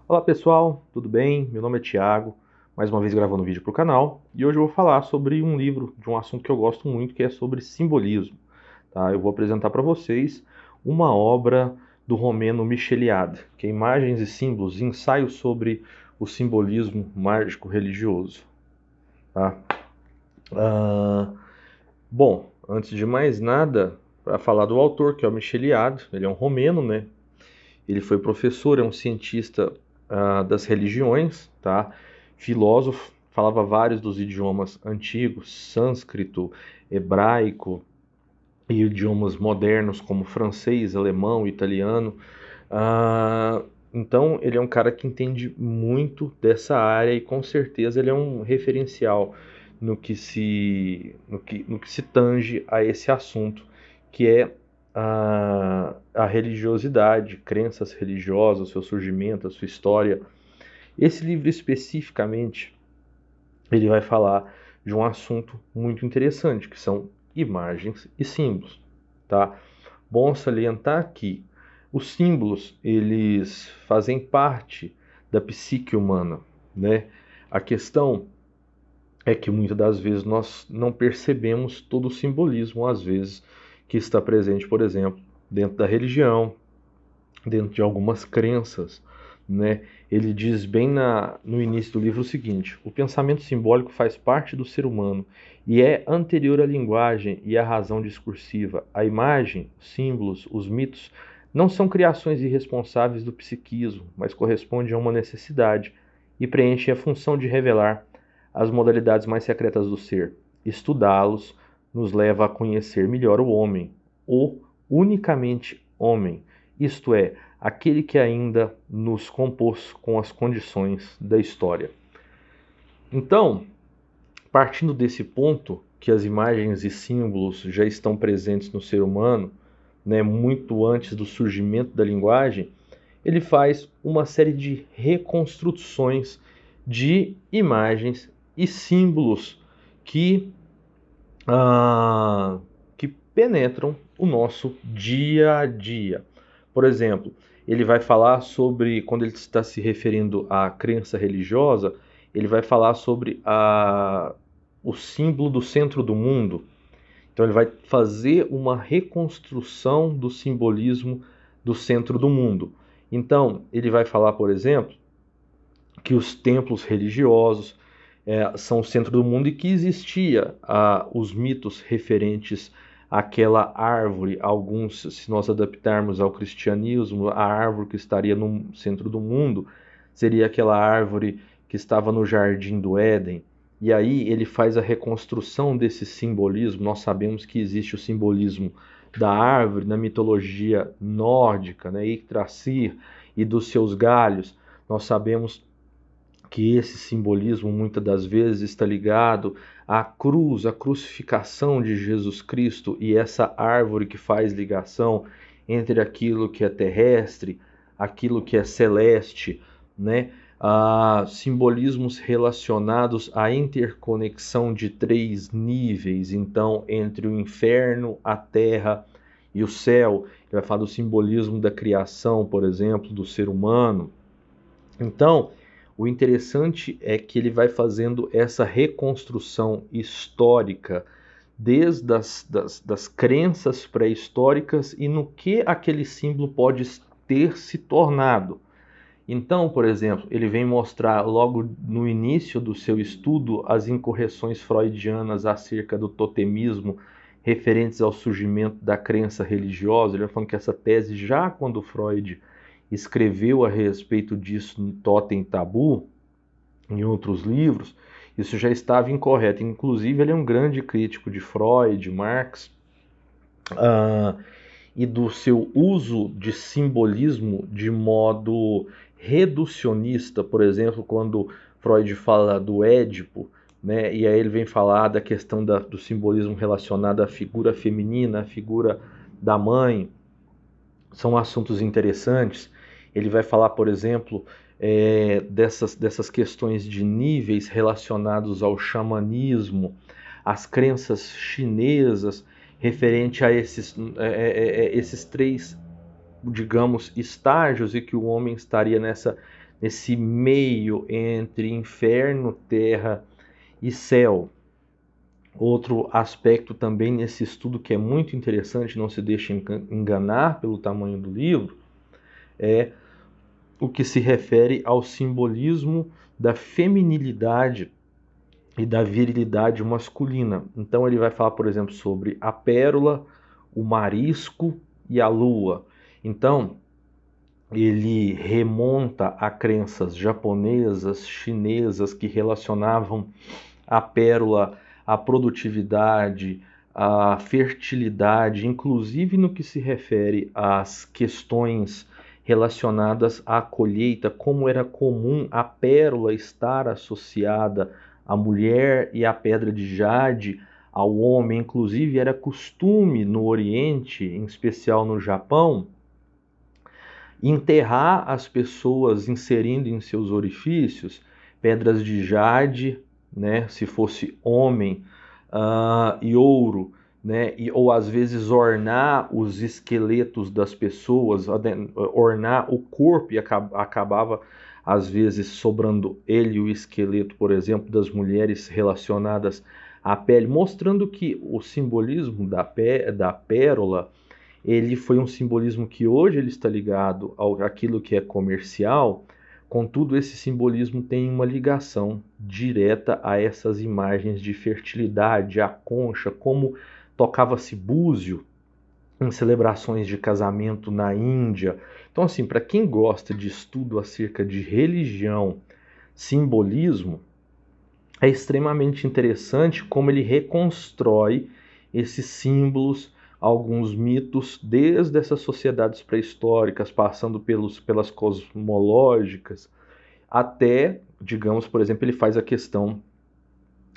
Olá pessoal, tudo bem? Meu nome é Thiago, mais uma vez gravando vídeo para o canal e hoje eu vou falar sobre um livro de um assunto que eu gosto muito, que é sobre simbolismo. Tá? Eu vou apresentar para vocês uma obra do romeno Michel Eliade, que é Imagens e Símbolos, ensaio sobre o simbolismo mágico religioso. Tá? Ah, Bom, antes de mais nada, para falar do autor, que é o Michel Eliade, ele é um romeno, né? Ele foi professor, é um cientista das religiões, tá? Filósofo, falava vários dos idiomas antigos, sânscrito, hebraico e idiomas modernos como francês, alemão, italiano. Então, ele é um cara que entende muito dessa área e com certeza ele é um referencial no que se tange a esse assunto, que é a religiosidade, crenças religiosas, seu surgimento, a sua história. Esse livro especificamente, ele vai falar de um assunto muito interessante, que são imagens e símbolos, tá? Bom salientar que os símbolos, eles fazem parte da psique humana, né? A questão é que muitas das vezes nós não percebemos todo o simbolismo, às vezes, que está presente, por exemplo, dentro da religião, dentro de algumas crenças, né? Ele diz bem no início do livro o seguinte: o pensamento simbólico faz parte do ser humano e é anterior à linguagem e à razão discursiva. A imagem, os símbolos, os mitos não são criações irresponsáveis do psiquismo, mas correspondem a uma necessidade e preenchem a função de revelar as modalidades mais secretas do ser. Estudá-los nos leva a conhecer melhor o homem, o unicamente homem, isto é, aquele que ainda nos compôs com as condições da história. Então, partindo desse ponto, que as imagens e símbolos já estão presentes no ser humano, né, muito antes do surgimento da linguagem, ele faz uma série de reconstruções de imagens e símbolos que, que penetram o nosso dia a dia. Por exemplo, ele vai falar sobre, quando ele está se referindo à crença religiosa, ele vai falar sobre o símbolo do centro do mundo. Então ele vai fazer uma reconstrução do simbolismo do centro do mundo. Então ele vai falar, por exemplo, que os templos religiosos são o centro do mundo e que existia os mitos referentes àquela árvore. Alguns, se nós adaptarmos ao cristianismo, a árvore que estaria no centro do mundo seria aquela árvore que estava no jardim do Éden. E aí ele faz a reconstrução desse simbolismo. Nós sabemos que existe o simbolismo da árvore na mitologia nórdica, né, Yggdrasil, e dos seus galhos. Nós sabemos que esse simbolismo muitas das vezes está ligado à cruz, à crucificação de Jesus Cristo e essa árvore que faz ligação entre aquilo que é terrestre, aquilo que é celeste, né? Simbolismos relacionados à interconexão de três níveis, então entre o inferno, a terra e o céu. Ele vai falar do simbolismo da criação, por exemplo, do ser humano. Então, o interessante é que ele vai fazendo essa reconstrução histórica desde das crenças pré-históricas e no que aquele símbolo pode ter se tornado. Então, por exemplo, ele vem mostrar logo no início do seu estudo as incorreções freudianas acerca do totemismo referentes ao surgimento da crença religiosa. Ele vai falando que essa tese, já quando Freud escreveu a respeito disso no Totem Tabu, em outros livros, isso já estava incorreto. Inclusive, ele é um grande crítico de Freud, Marx, e do seu uso de simbolismo de modo reducionista. Por exemplo, quando Freud fala do Édipo, né, e aí ele vem falar da questão do simbolismo relacionado à figura feminina, à figura da mãe. São assuntos interessantes. Ele vai falar, por exemplo, dessas questões de níveis relacionados ao xamanismo, às crenças chinesas, referente a esses três, digamos, estágios, e que o homem estaria nesse meio entre inferno, terra e céu. Outro aspecto também nesse estudo que é muito interessante, não se deixe enganar pelo tamanho do livro, é o que se refere ao simbolismo da feminilidade e da virilidade masculina. Então ele vai falar, por exemplo, sobre a pérola, o marisco e a lua. Então ele remonta a crenças japonesas, chinesas, que relacionavam a pérola à produtividade, à fertilidade, inclusive no que se refere às questões relacionadas à colheita, como era comum a pérola estar associada à mulher e a pedra de jade ao homem. Inclusive era costume no Oriente, em especial no Japão, enterrar as pessoas inserindo em seus orifícios pedras de jade, né, se fosse homem, e ouro, né, ou às vezes ornar os esqueletos das pessoas, ornar o corpo, e acabava às vezes sobrando ele, o esqueleto, por exemplo, das mulheres relacionadas à pele, mostrando que o simbolismo da pérola, ele foi um simbolismo que hoje ele está ligado àquilo que é comercial. Contudo, esse simbolismo tem uma ligação direta a essas imagens de fertilidade, a concha, como tocava-se búzio em celebrações de casamento na Índia. Então, assim, para quem gosta de estudo acerca de religião, simbolismo, é extremamente interessante como ele reconstrói esses símbolos, alguns mitos, desde essas sociedades pré-históricas, passando pelas cosmológicas, até, digamos, por exemplo, ele faz a questão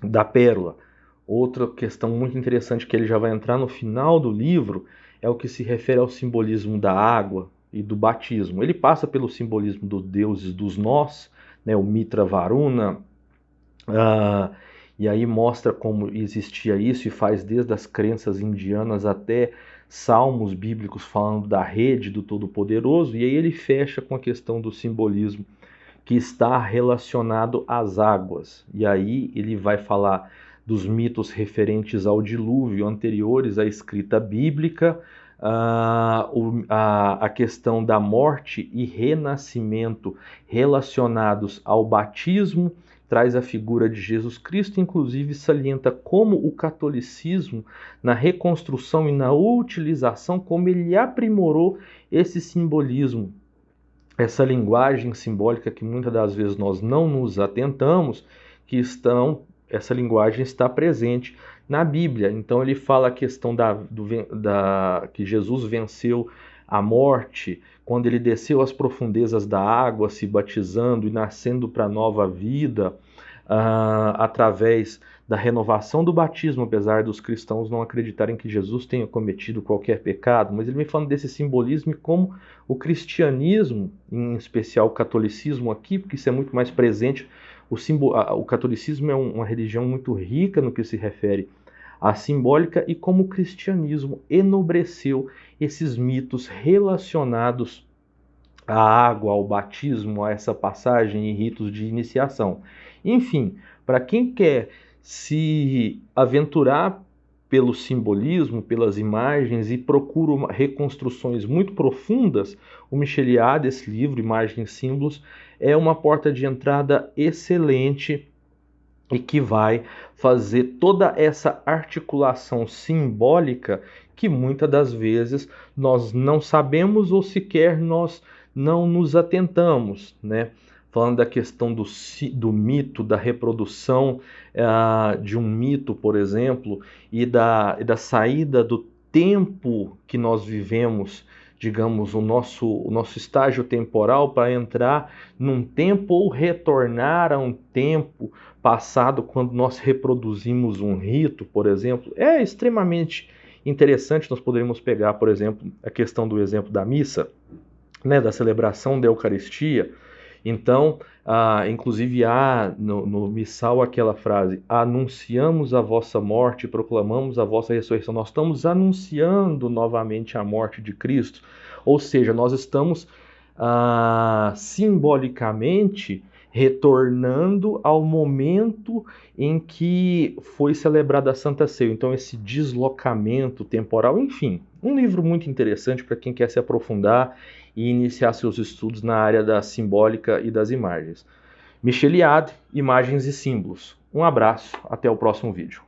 da pérola. Outra questão muito interessante que ele já vai entrar no final do livro é o que se refere ao simbolismo da água e do batismo. Ele passa pelo simbolismo dos deuses dos nós, né, o Mitra Varuna, e aí mostra como existia isso e faz desde as crenças indianas até salmos bíblicos falando da rede do Todo-Poderoso. E aí ele fecha com a questão do simbolismo que está relacionado às águas. E aí ele vai falar dos mitos referentes ao dilúvio, anteriores à escrita bíblica, a questão da morte e renascimento relacionados ao batismo, traz a figura de Jesus Cristo, inclusive salienta como o catolicismo, na reconstrução e na utilização, como ele aprimorou esse simbolismo, essa linguagem simbólica que muitas das vezes nós não nos atentamos, essa linguagem está presente na Bíblia. Então ele fala a questão que Jesus venceu a morte, quando ele desceu às profundezas da água, se batizando e nascendo para a nova vida, através da renovação do batismo, apesar dos cristãos não acreditarem que Jesus tenha cometido qualquer pecado, mas ele vem falando desse simbolismo e como o cristianismo, em especial o catolicismo aqui, porque isso é muito mais presente, o catolicismo é uma religião muito rica no que se refere à simbólica, e como o cristianismo enobreceu esses mitos relacionados à água, ao batismo, a essa passagem e ritos de iniciação. Enfim, para quem quer se aventurar pelo simbolismo, pelas imagens e procura reconstruções muito profundas, o Micheliade, esse livro, Imagens e Símbolos, é uma porta de entrada excelente e que vai fazer toda essa articulação simbólica que muitas das vezes nós não sabemos ou sequer nós não nos atentamos, né? Falando da questão do mito, da reprodução de um mito, por exemplo, e da saída do tempo que nós vivemos, digamos, o nosso estágio temporal, para entrar num tempo ou retornar a um tempo passado, quando nós reproduzimos um rito, por exemplo. É extremamente interessante. Nós poderíamos pegar, por exemplo, a questão do exemplo da missa, né, da celebração da Eucaristia. Então, inclusive há no missal aquela frase: anunciamos a vossa morte e proclamamos a vossa ressurreição. Nós estamos anunciando novamente a morte de Cristo, ou seja, nós estamos simbolicamente retornando ao momento em que foi celebrada a Santa Ceia. Então, esse deslocamento temporal, enfim, um livro muito interessante para quem quer se aprofundar e iniciar seus estudos na área da simbólica e das imagens. Michel Liade, Imagens e Símbolos. Um abraço, até o próximo vídeo.